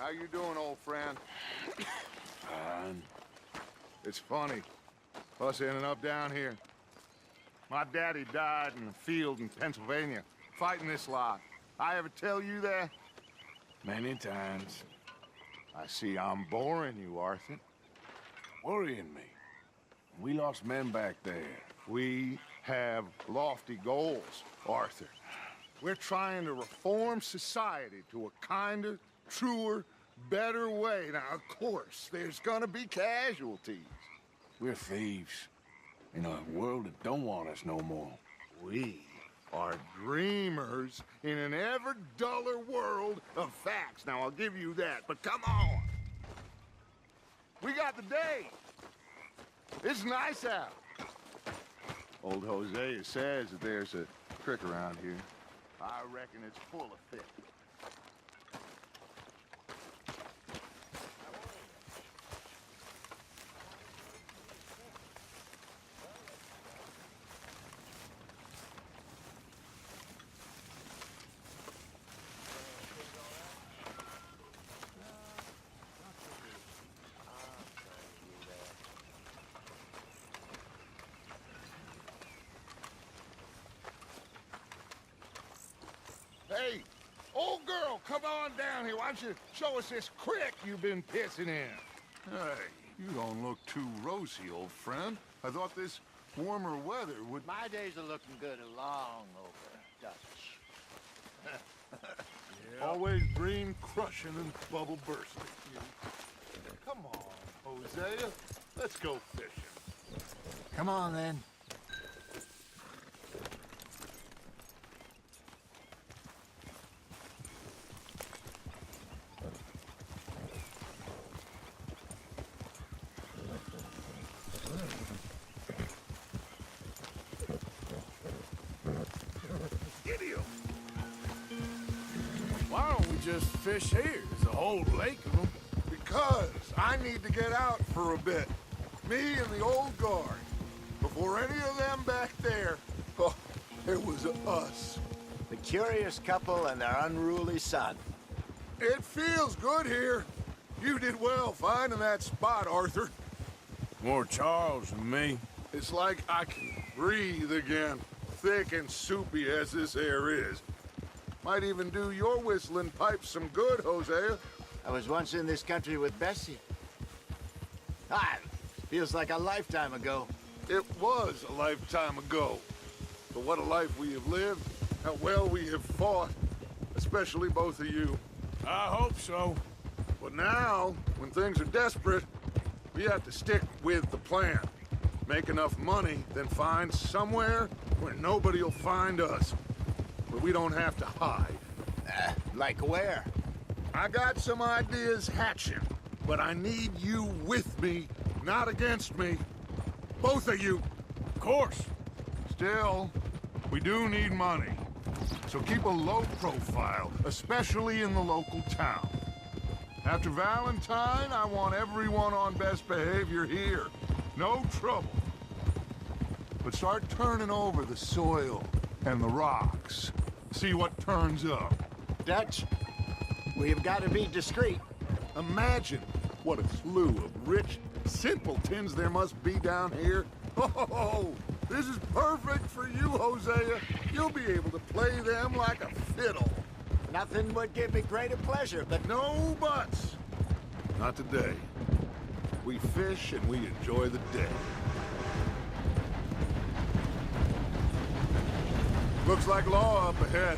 How you doing, old friend? Fine. It's funny, us ending up down here. My daddy died in the field in Pennsylvania, fighting this lot. I ever tell you that? Many times. I see I'm boring you, Arthur. Worrying me. We lost men back there. We have lofty goals, Arthur. We're trying to reform society to a kinder, truer, better way. Now, of course, there's gonna be casualties. We're thieves. In a world that don't want us no more. We are dreamers in an ever duller world of facts. Now, I'll give you that, but come on. We got the day. It's nice out. Old Hosea says that there's a trick around here. I reckon it's full of fish. Hey, old girl, come on down here. Why don't you show us this creek you've been pissing in? Hey, you don't look too rosy, old friend. I thought this warmer weather would... My days are looking good along over, Dutch. Always green crushing and bubble bursting. Come on, Hosea. Let's go fishing. Come on, then. Why don't we just fish here? There's a whole lake of them. Because I need to get out for a bit. Me and the old guard. Before any of them back there, oh, it was us. The curious couple and their unruly son. It feels good here. You did well finding that spot, Arthur. More Charles than me. It's like I can breathe again, thick and soupy as this air is. Might even do your whistling pipes some good, Hosea. I was once in this country with Bessie. Ah, feels like a lifetime ago. It was a lifetime ago. But what a life we have lived, how well we have fought, especially both of you. I hope so. But now, when things are desperate, we have to stick with the plan. Make enough money, then find somewhere where nobody will find us. Where we don't have to hide. Like where? I got some ideas hatching, but I need you with me, not against me. Both of you. Of course. Still, we do need money. So keep a low profile, especially in the local town. After Valentine, I want everyone on best behavior here. No trouble. But start turning over the soil and the rocks. See what turns up. Dutch, we've got to be discreet. Imagine what a slew of rich simpletons there must be down here. Oh, this is perfect for you, Hosea. You'll be able to play them like a fiddle. Nothing would give me greater pleasure, but No buts. Not today. We fish and we enjoy the day. Looks like law up ahead.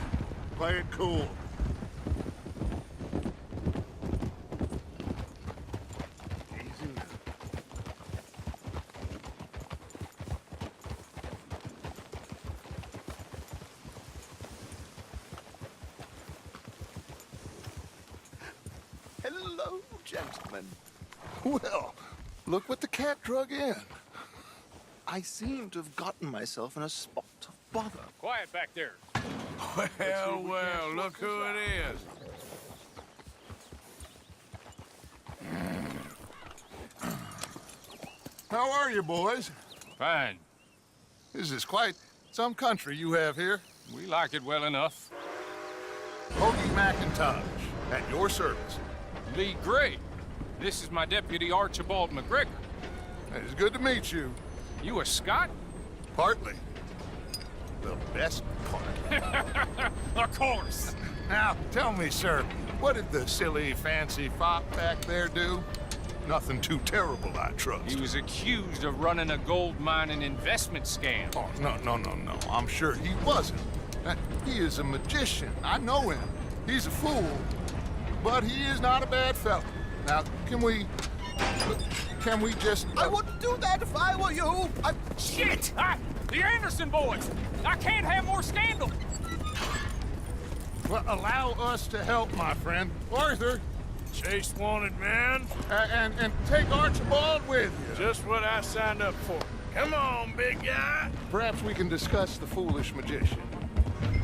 Play it cool. Easy now. hello, gentlemen. Well, look what the cat drug in. I seem to have gotten myself in a spot of bother. Quiet back there. Well, well, look who it is. How are you, boys? Fine. This is quite some country you have here. We like it well enough. Hoagie McIntosh, at your service. Lee Gray. This is my deputy, Archibald McGregor. It's good to meet you. You a Scot? Partly. The best part. Of course. Now, tell me, sir, what did the silly, fancy fop back there do? Nothing too terrible, I trust. He was accused of running a gold mining investment scam. Oh, no. I'm sure he wasn't. He is a magician. I know him. He's a fool. But he is not a bad fellow. Now, can we just... I wouldn't do that if I were you. Shit! The Anderson boys! I can't have more scandal! Well, allow us to help, my friend. Arthur, Chase wanted man. and take Archibald with you. Just what I signed up for. Come on, big guy. Perhaps we can discuss the foolish magician.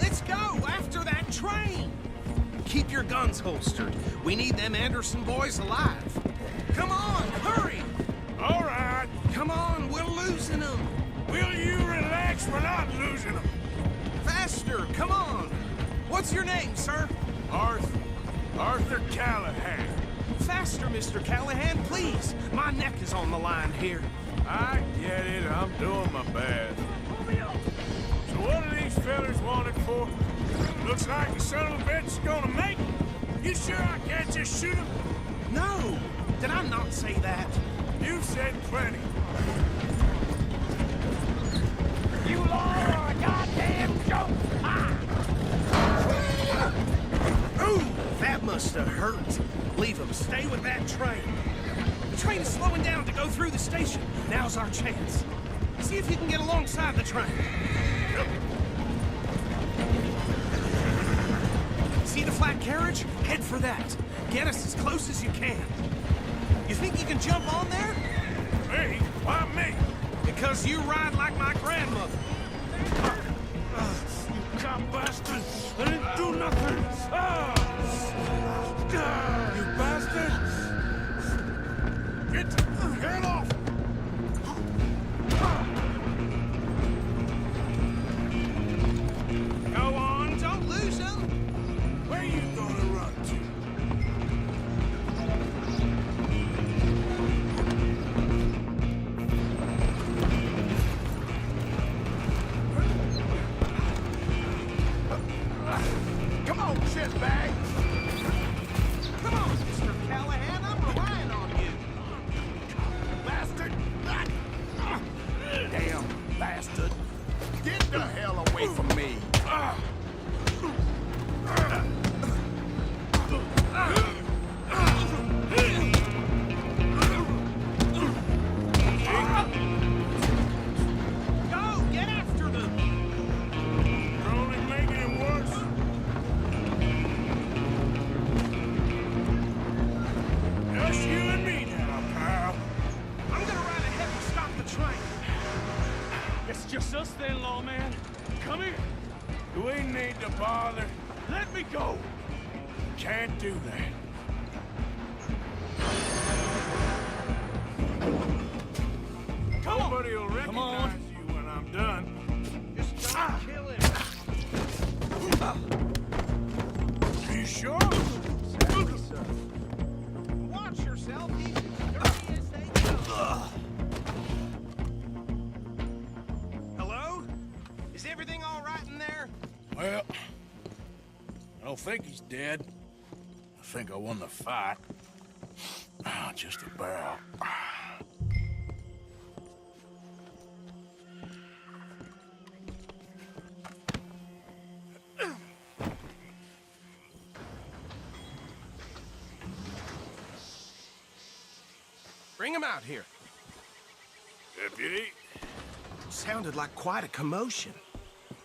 Let's go after that train! Keep your guns holstered. We need them Anderson boys alive. Come on, hurry! All right. Come on, we're losing them. Will you relax? We're not losing them. Faster, come on. What's your name, sir? Arthur Callahan. Faster, Mr. Callahan, please. My neck is on the line here. I get it. I'm doing my best. So what are these fellas wanted for? Looks like the son of a bitch is gonna make it. You sure I can't just shoot him? No! Did I not say that? You said plenty. You are a goddamn joke! Ooh, that must have hurt. Leave them. Stay with that train. The train is slowing down to go through the station. Now's our chance. See if you can get alongside the train. See the flat carriage? Head for that. Get us as close as you can. You think you can jump on there? Me? Why me? Because you ride like my grandmother. You cop bastard! I didn't do nothing! You bastard! Get off! Go on, don't lose them. Where you gonna run to? Come on, shitbag! Come on, Mr. Callahan, I'm relying on you. Bastard! Damn bastard! Get the hell away from me! Go, get after them. You're only making it worse. Just you and me now, pal. I'm gonna ride ahead and stop the train. It's just us then, lawman. Come here. Do we need to bother? Let me go. Can't do that. Nobody will recognize you when I'm done. Just don't kill him. Are you sure? Watch yourself. He's as dirty as they go. Hello? Is everything all right in there? Well, I don't think he's dead. I think I won the fight. Just about. Bring him out here. Deputy, Sounded like quite a commotion.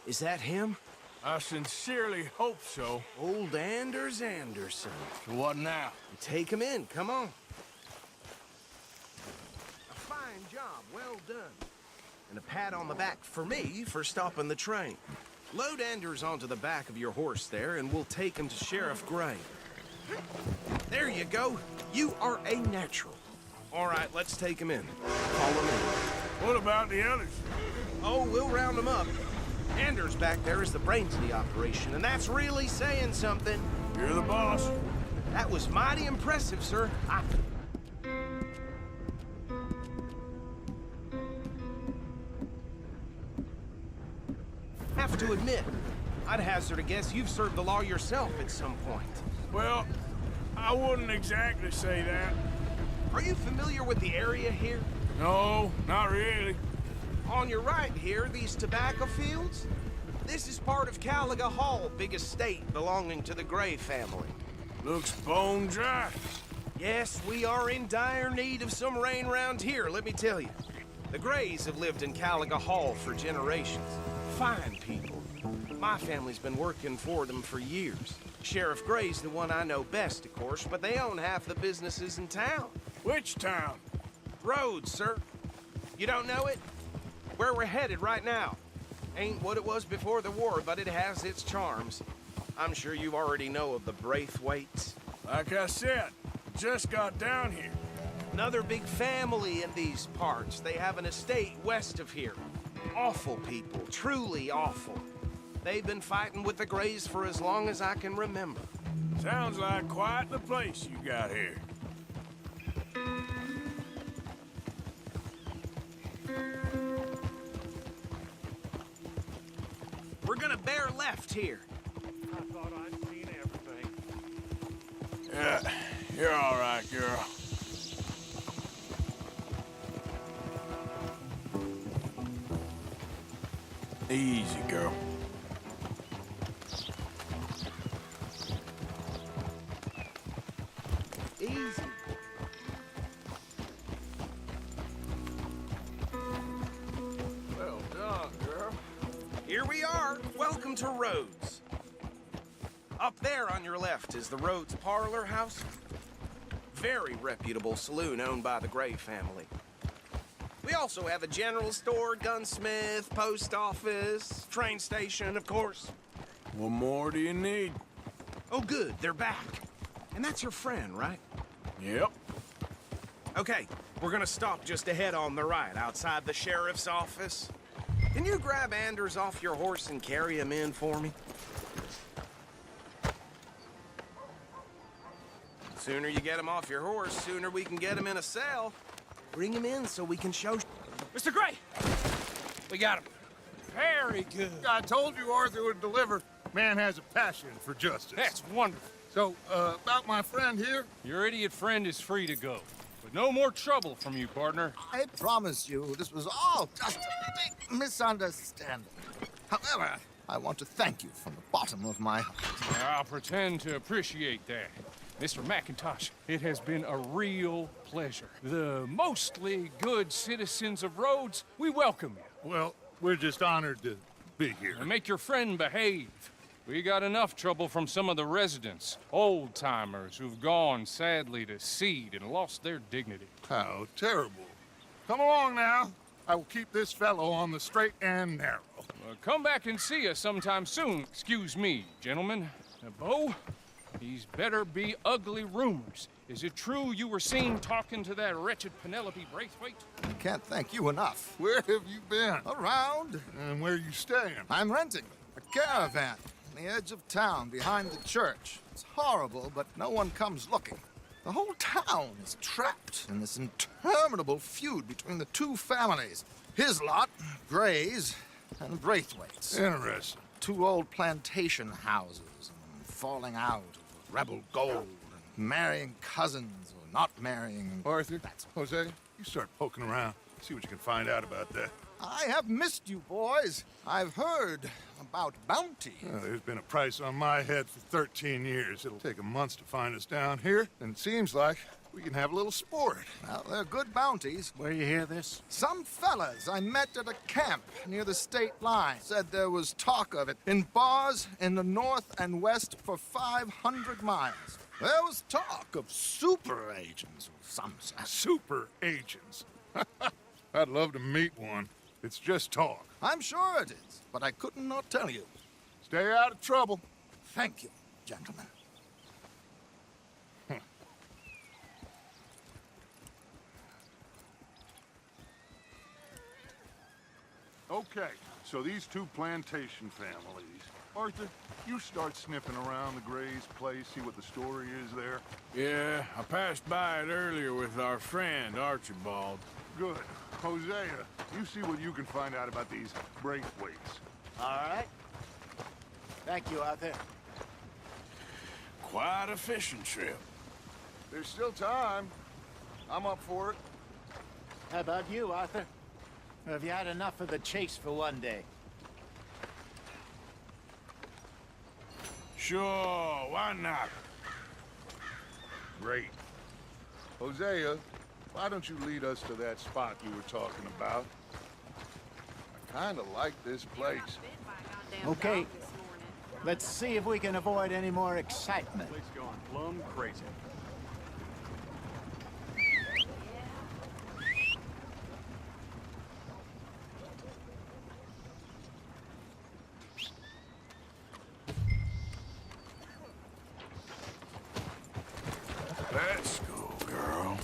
Is that him? I sincerely hope so. Old Anders Anderson. So what now? Take him in, come on. A fine job, well done. And a pat on the back for me for stopping the train. Load Anders onto the back of your horse there, and we'll take him to Sheriff Gray. There you go. You are a natural. All right, let's take him in. Follow me. What about the others? Oh, we'll round them up. Anders back there is the brains of the operation, and that's really saying something. You're the boss. That was mighty impressive, sir. I have to admit, I'd hazard a guess you've served the law yourself at some point. Well, I wouldn't exactly say that. Are you familiar with the area here? No, not really. On your right here, these tobacco fields? This is part of Caliga Hall, big estate belonging to the Gray family. Looks bone dry. Yes, we are in dire need of some rain round here, let me tell you. The Grays have lived in Caliga Hall for generations. Fine people. My family's been working for them for years. Sheriff Gray's the one I know best, of course, but they own half the businesses in town. Which town? Rhodes, sir. You don't know it? Where we're headed right now. Ain't what it was before the war, but it has its charms. I'm sure you already know of the Braithwaites. Like I said, just got down here. Another big family in these parts. They have an estate west of here. Awful people, truly awful. They've been fighting with the Grays for as long as I can remember. Sounds like quite the place you got here. We're gonna bear left here. I thought I'd seen everything. Yeah, you're all right, girl. Easy, girl. Easy. Well done, girl. Here we are. Welcome to Rhodes. Up there on your left is the Rhodes Parlor House. Very reputable saloon owned by the Gray family. We also have a general store, gunsmith, post office, train station, of course. What more do you need? Oh, good. They're back. And that's your friend, right? Yep. Okay, we're gonna stop just ahead on the right, outside the sheriff's office. Can you grab Anders off your horse and carry him in for me? Sooner you get him off your horse, sooner we can get him in a cell. Bring him in so we can show... Mr. Gray! We got him. Very good. I told you Arthur would deliver. Man has a passion for justice. That's wonderful. So, about my friend here? Your idiot friend is free to go. But no more trouble from you, partner. I promise you, this was all just a big misunderstanding. However, I want to thank you from the bottom of my heart. I'll pretend to appreciate that. Mr. McIntosh, it has been a real pleasure. The mostly good citizens of Rhodes, we welcome you. Well, we're just honored to be here. And make your friend behave. We got enough trouble from some of the residents, old-timers who've gone, sadly, to seed and lost their dignity. How terrible. Come along now. I will keep this fellow on the straight and narrow. Come back and see us sometime soon. Excuse me, gentlemen. Bo, these better be ugly rumors. Is it true you were seen talking to that wretched Penelope Braithwaite? I can't thank you enough. Where have you been? Around, And where you staying? I'm renting a caravan on the edge of town behind the church. It's horrible, but no one comes looking. The whole town is trapped in this interminable feud between the two families. His lot, Gray's, and Braithwaite's. Interesting. Two old plantation houses, and falling out of rebel gold, and marrying cousins or not marrying. Arthur, Jose, you start poking around. See what you can find out about that. I have missed you, boys. I've heard about bounty. Well, there's been a price on my head for 13 years. It'll take 'em months to find us down here, and it seems like we can have a little sport. Well, they're good bounties. Where you hear this? Some fellas I met at a camp near the state line said there was talk of it in bars in the north and west for 500 miles. There was talk of super agents of some sort. Super agents. I'd love to meet one. It's just talk. I'm sure it is, but I couldn't not tell you. Stay out of trouble. Thank you, gentlemen. Okay, so these two plantation families, Arthur, you start sniffing around the Gray's place, see what the story is there. Yeah, I passed by it earlier with our friend, Archibald. Good. Hosea, you see what you can find out about these Braithwaites. All right. Thank you, Arthur. Quite a fishing trip. There's still time. I'm up for it. How about you, Arthur? Or have you had enough of the chase for one day? Sure, why not? Great. Hosea, why don't you lead us to that spot you were talking about? I kinda like this place. Okay. Let's see if we can avoid any more excitement. Place going plumb crazy. Let's go, girl.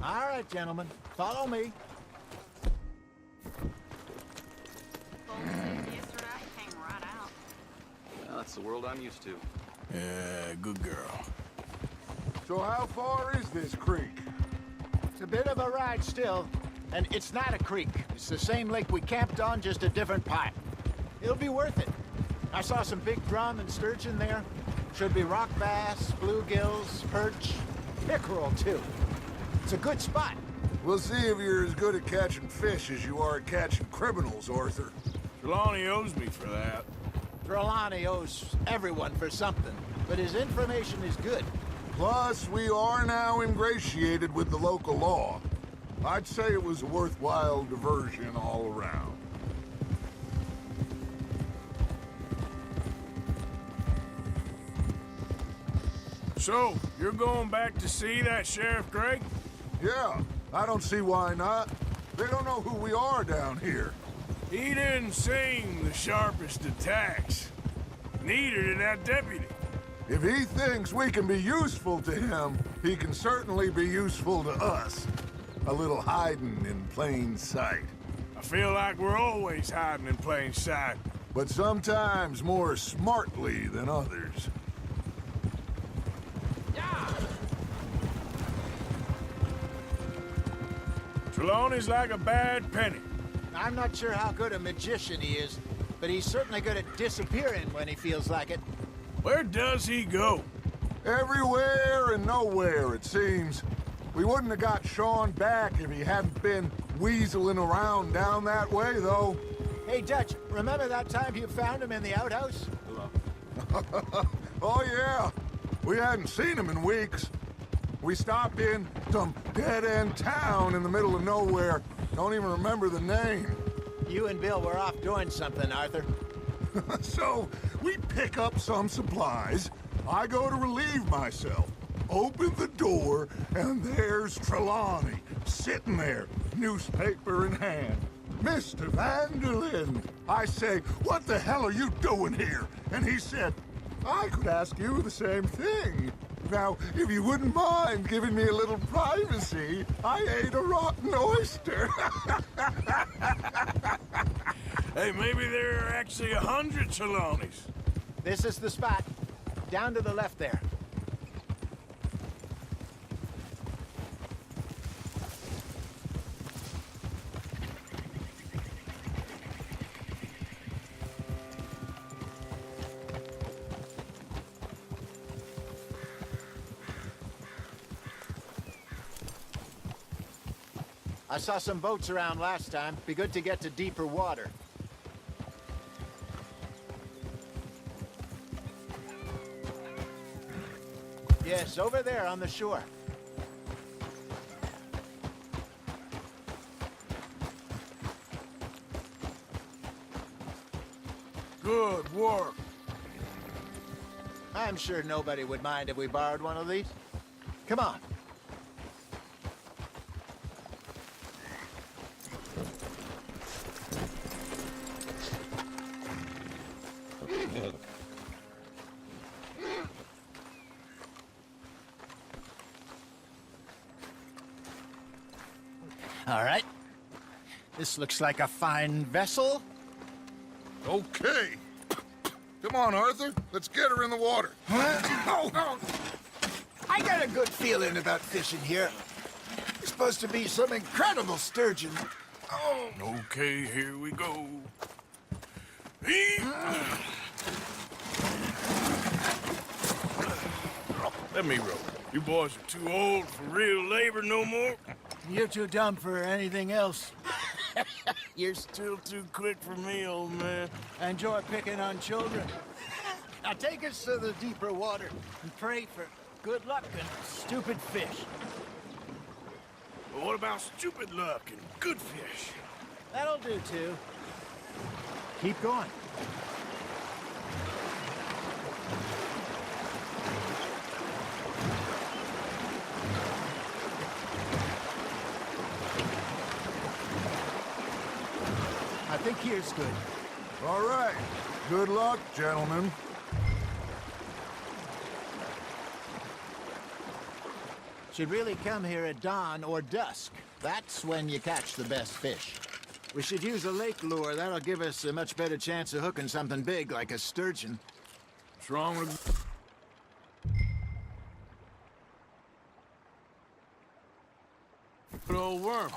All right, gentlemen. Follow me. Yesterday came right out. Well, that's the world I'm used to. Yeah, good girl. So how far is this creek? It's a bit of a ride still, and it's not a creek. It's the same lake we camped on, just a different part. It'll be worth it. I saw some big drum and sturgeon there. Should be rock bass, bluegills, perch, pickerel too. It's a good spot. We'll see if you're as good at catching fish as you are at catching criminals, Arthur. Trelawney owes me for that. Trelawney owes everyone for something, but his information is good. Plus, we are now ingratiated with the local law. I'd say it was a worthwhile diversion all around. So, you're going back to see that Sheriff Gray? Yeah, I don't see why not. They don't know who we are down here. He didn't seem the sharpest attacks. Neither did that deputy. If he thinks we can be useful to him, he can certainly be useful to us. A little hiding in plain sight. I feel like we're always hiding in plain sight. But sometimes more smartly than others. Trelawney's like a bad penny. I'm not sure how good a magician he is, but he's certainly good at disappearing when he feels like it. Where does he go? Everywhere and nowhere, it seems. We wouldn't have got Sean back if he hadn't been weaseling around down that way, though. Hey, Dutch, remember that time you found him in the outhouse? Oh, yeah. We hadn't seen him in weeks. We stopped in some dead-end town in the middle of nowhere. Don't even remember the name. You and Bill were off doing something, Arthur. So, we pick up some supplies. I go to relieve myself. Open the door, and there's Trelawney, sitting there, newspaper in hand. Mr. Vanderlyn. I say, what the hell are you doing here? And he said, I could ask you the same thing. Now, if you wouldn't mind giving me a little privacy, I ate a rotten oyster. Hey, maybe there are actually 100 Trelawneys. This is the spot. Down to the left there. I saw some boats around last time. Be good to get to deeper water. Yes, over there on the shore. Good work. I'm sure nobody would mind if we borrowed one of these. Come on. All right. This looks like a fine vessel. Okay. Come on, Arthur. Let's get her in the water. Oh. I got a good feeling about fishing here. It's supposed to be some incredible sturgeon. Oh. Okay, here we go. Let me row. You boys are too old for real labor no more. You're too dumb for anything else. You're still too quick for me, old man. Enjoy picking on children. Now take us to the deeper water and pray for good luck and stupid fish. But what about stupid luck and good fish? That'll do, too. Keep going. I think here's good. All right. Good luck, gentlemen. Should really come here at dawn or dusk. That's when you catch the best fish. We should use a lake lure. That'll give us a much better chance of hooking something big like a sturgeon. What's wrong with... Good old worm.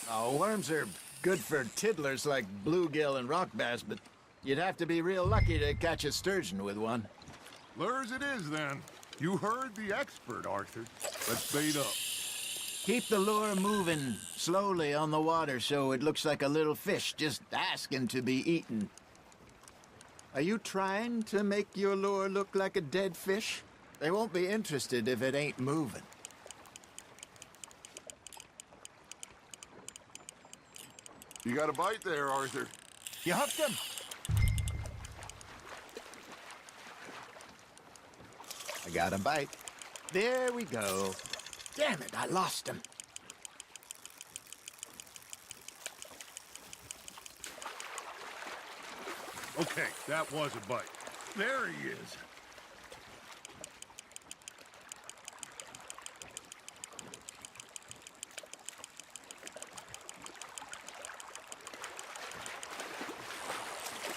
Oh, worms are good for tiddlers like bluegill and rock bass, but you'd have to be real lucky to catch a sturgeon with one. Lures it is, then. You heard the expert, Arthur. Let's bait up. Keep the lure moving slowly on the water so it looks like a little fish just asking to be eaten. Are you trying to make your lure look like a dead fish? They won't be interested if it ain't moving. You got a bite there, Arthur. You hooked him. I got a bite. There we go. Damn it, I lost him. Okay, that was a bite. There he is.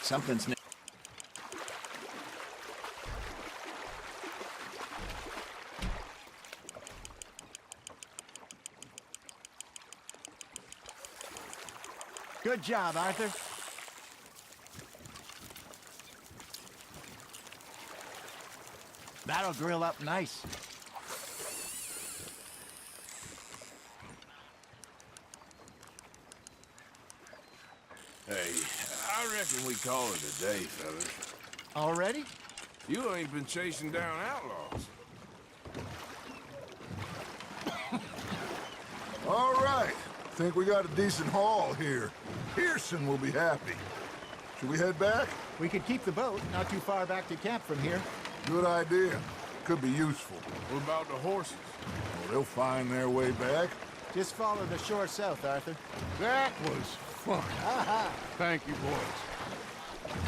Something's new. Good job, Arthur. That'll grill up nice. Hey, I reckon we call it a day, fellas. Already? You ain't been chasing down outlaws. All right. Think we got a decent haul here. Pearson will be happy. Should we head back? We could keep the boat not too far back to camp from here. Good idea. Could be useful. What about the horses? Well, they'll find their way back. Just follow the shore south, Arthur. That was fun. Thank you, boys.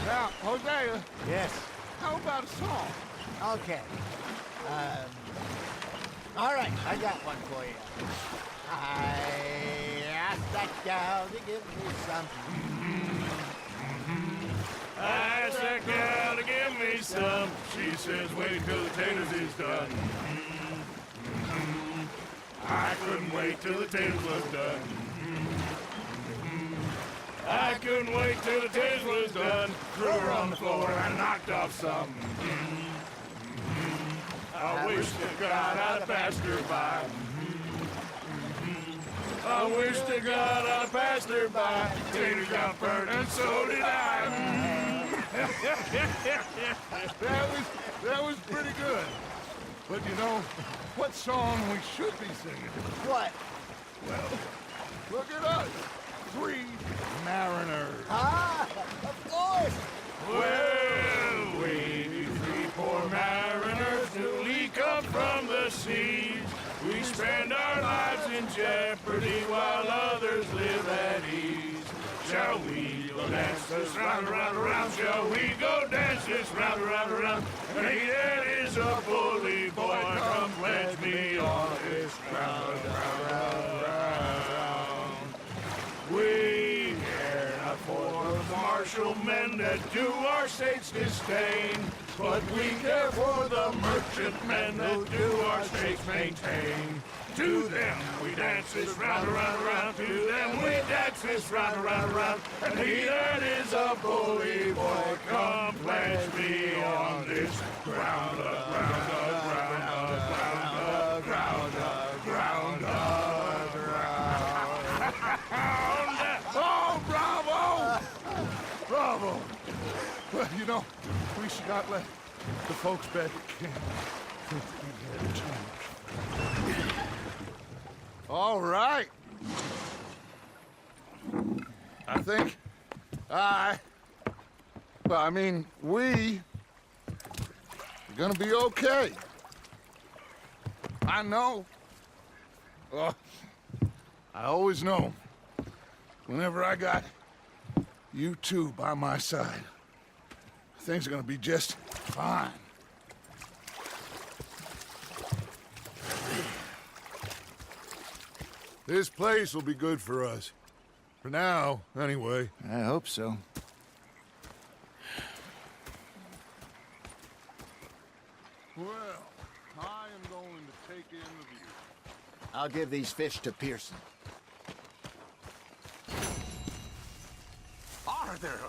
Now, Hosea, Yes. how about a song? Okay. All right, I got one for you. I asked that gal to give me some. I asked that gal to give me some. She says, wait till the taters is done. I couldn't wait till the taters was done. I couldn't wait till the taters was done. Threw her on the floor and knocked off some. I wish to God I'd have passed her by. I wish to God I'd have passed her by. Taters got burnt and so did I. That was pretty good. But you know, what song we should be singing? What? Well, look at us. 3 mariners. Ah, of course. Well, we 3 poor mariners newly come from the seas. We spend our lives in jeopardy while others live at ease. Shall we go dance this round, around, around? Shall we go dance this round, around, around? Hey, that is a bully boy. Come pledge me on this round, round, round, round. We care not for the marsh special men that do our state's disdain. But we care for the merchantmen that do our state's maintain. To them we dance this round, around, around. To them we dance this round, around, around. And he that is a bully boy, come pledge me on this ground, ground, ground, ground, ground, ground. Oh, bravo! Bravo! Well, you know, we should not let the folks back at camp think we had too much. All right. I think we're gonna be okay. I know. Oh, I always know. Whenever I got you two by my side, things are gonna be just fine. This place will be good for us. For now, anyway. I hope so. Well, I am going to take in the view. I'll give these fish to Pearson. Arthur!